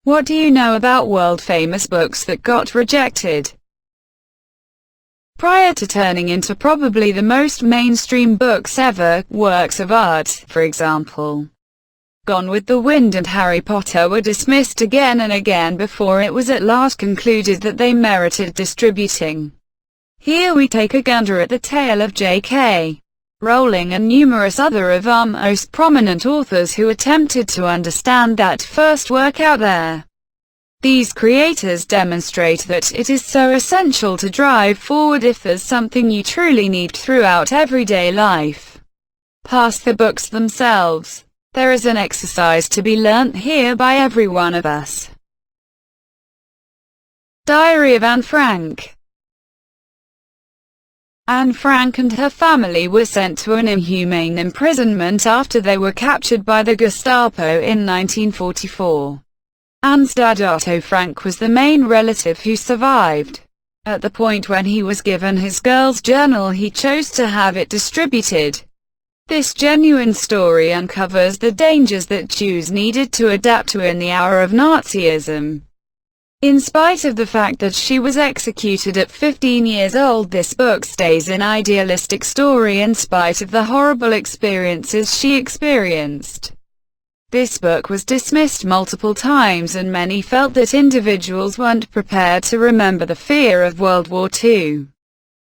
What do you know about world-famous books that got rejected? Prior to turning into probably the most mainstream books ever, works of art, for example, Gone with the Wind and Harry Potter were dismissed again and again before it was at last concluded that they merited distributing. Here we take a gander at the tale of J.K. Rowling and numerous other of our most prominent authors who attempted to understand that first work out there. These creators demonstrate that it is so essential to drive forward if there's something you truly need throughout everyday life. Past the books themselves, there is an exercise to be learnt here by every one of us. Diary of Anne Frank. Anne Frank and her family were sent to an inhumane imprisonment after they were captured by the Gestapo in 1944. Anne's dad Otto Frank was the main relative who survived. At the point when he was given his girl's journal, he chose to have it distributed. This genuine story uncovers the dangers that Jews needed to adapt to in the hour of Nazism. In spite of the fact that she was executed at 15 years old, this book stays an idealistic story in spite of the horrible experiences she experienced. This book was dismissed multiple times and many felt that individuals weren't prepared to remember the fear of World War II.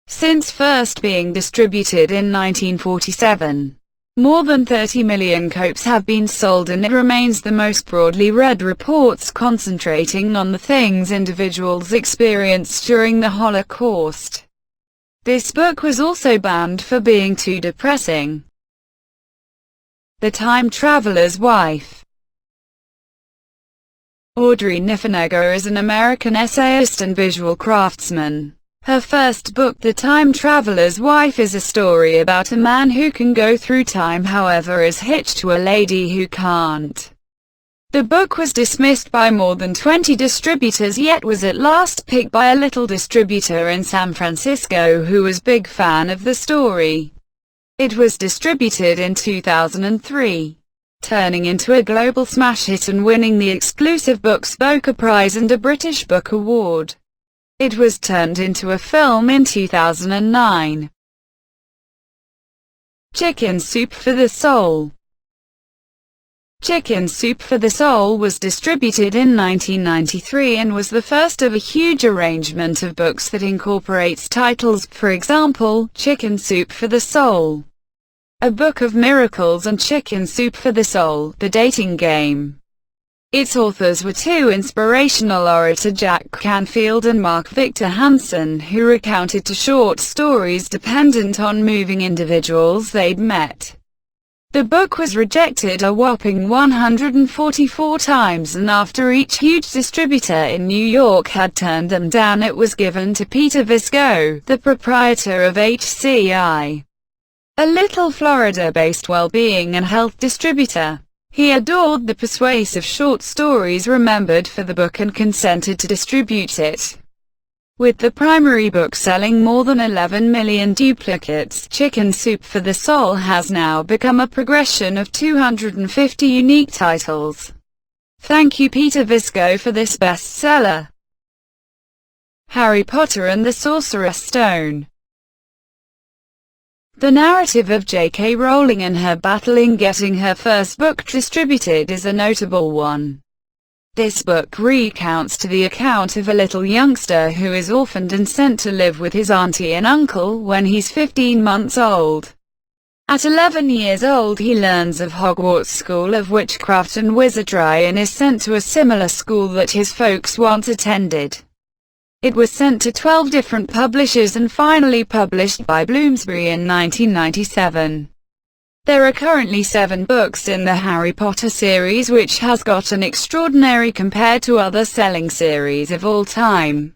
Since first being distributed in 1947, more than 30 million copies have been sold, and it remains the most broadly read, reports concentrating on the things individuals experienced during the Holocaust. This book was also banned for being too depressing. The Time Traveler's Wife. Audrey Niffennegger is an American essayist and visual craftsman. Her first book, The Time Traveler's Wife, is a story about a man who can go through time, however is hitched to a lady who can't. The book was dismissed by more than 20 distributors, yet was at last picked by a little distributor in San Francisco who was a big fan of the story. It was distributed in 2003, turning into a global smash hit and winning the exclusive Books Booker Prize and a British Book Award. It was turned into a film in 2009. Chicken Soup for the Soul. Chicken Soup for the Soul was distributed in 1993 and was the first of a huge arrangement of books that incorporates titles, for example, Chicken Soup for the Soul, A Book of Miracles, and Chicken Soup for the Soul, The Dating Game. Its authors were two inspirational orators, Jack Canfield and Mark Victor Hansen, who recounted two short stories dependent on moving individuals they'd met. The book was rejected a whopping 144 times, and after each huge distributor in New York had turned them down, it was given to Peter Visco, the proprietor of HCI, a little Florida-based well-being and health distributor. He adored the persuasive short stories remembered for the book and consented to distribute it. With the primary book selling more than 11 million duplicates, Chicken Soup for the Soul has now become a progression of 250 unique titles. Thank you, Peter Visco, for this bestseller. Harry Potter and the Sorcerer's Stone. The narrative of J.K. Rowling and her battle in getting her first book distributed is a notable one. This book recounts the account of a little youngster who is orphaned and sent to live with his auntie and uncle when he's 15 months old. At 11 years old, he learns of Hogwarts School of Witchcraft and Wizardry and is sent to a similar school that his folks once attended. It was sent to 12 different publishers and finally published by Bloomsbury in 1997. There are currently 7 books in the Harry Potter series, which has gotten extraordinary compared to other selling series of all time.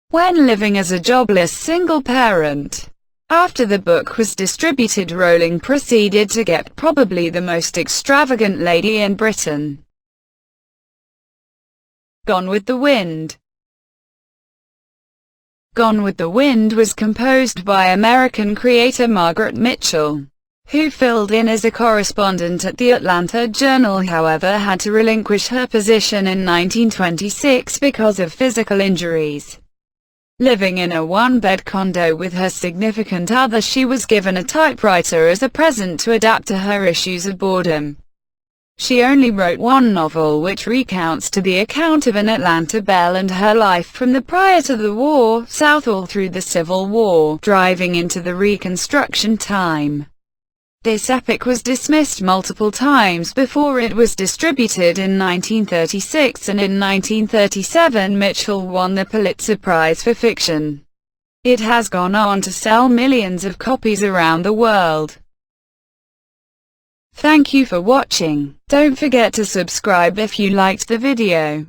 When living as a jobless single parent, after the book was distributed, Rowling proceeded to get probably the most extravagant lady in Britain. Gone with the Wind. Gone with the Wind was composed by American creator Margaret Mitchell, who filled in as a correspondent at the Atlanta Journal, however, had to relinquish her position in 1926 because of physical injuries. Living in a one-bed condo with her significant other, she was given a typewriter as a present to adapt to her issues of boredom. She only wrote one novel, which recounts the account of an Atlanta belle and her life from the prior to the war, South all through the Civil War, driving into the Reconstruction time. This epic was dismissed multiple times before it was distributed in 1936, and in 1937 Mitchell won the Pulitzer Prize for Fiction. It has gone on to sell millions of copies around the world. Thank you for watching. Don't forget to subscribe if you liked the video.